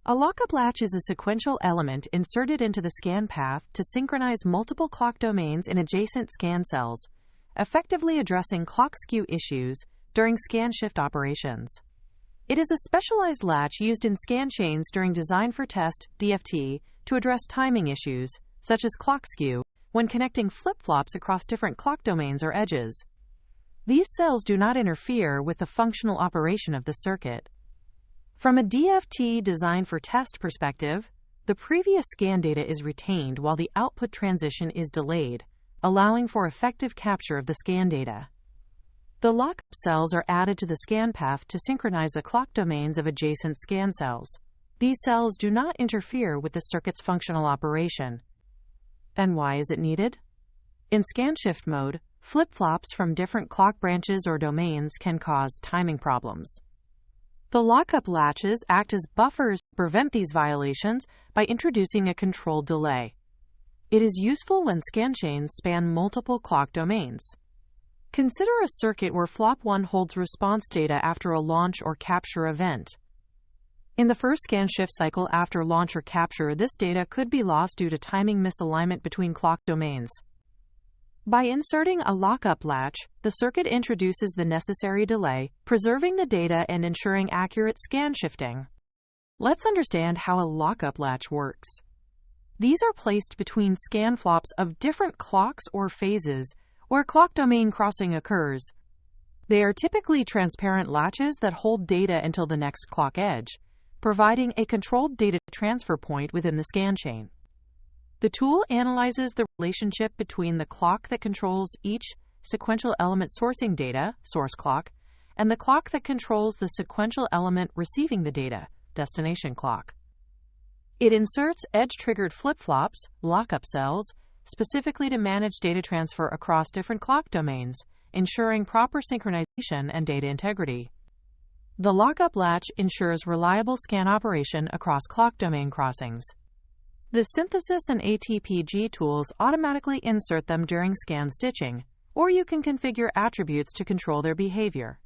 A lock-up latch is a sequential element inserted into the scan path to synchronize multiple clock domains in adjacent scan cells, effectively addressing clock skew issues during scan shift operations. It is a specialized latch used in scan chains during design for test (DFT) to address timing issues, such as clock skew, when connecting flip-flops across different clock domains or edges. These cells do not interfere with the functional operation of the circuit. From a DFT design for test perspective, the previous scan data is retained while the output transition is delayed, allowing for effective capture of the scan data. The lock-up cells are added to the scan path to synchronize the clock domains of adjacent scan cells. These cells do not interfere with the circuit's functional operation. And why is it needed? In scan shift mode, flip-flops from different clock branches or domains can cause timing problems. The lock-up latches act as buffers to prevent these violations by introducing a controlled delay. It is useful when scan chains span multiple clock domains. Consider a circuit where flop 1 holds response data after a launch or capture event. In the first scan shift cycle after launch or capture, this data could be lost due to timing misalignment between clock domains. By inserting a lock-up latch, the circuit introduces the necessary delay, preserving the data and ensuring accurate scan shifting. Let's understand how a lock-up latch works. These are placed between scan flops of different clocks or phases where clock domain crossing occurs. They are typically transparent latches that hold data until the next clock edge, providing a controlled data transfer point within the scan chain. The tool analyzes the relationship between the clock that controls each sequential element sourcing data, source clock, and the clock that controls the sequential element receiving the data, destination clock. It inserts edge-triggered flip-flops, lock-up cells, specifically to manage data transfer across different clock domains, ensuring proper synchronization and data integrity. The lock-up latch ensures reliable scan operation across clock domain crossings. The synthesis and ATPG tools automatically insert them during scan stitching, or you can configure attributes to control their behavior.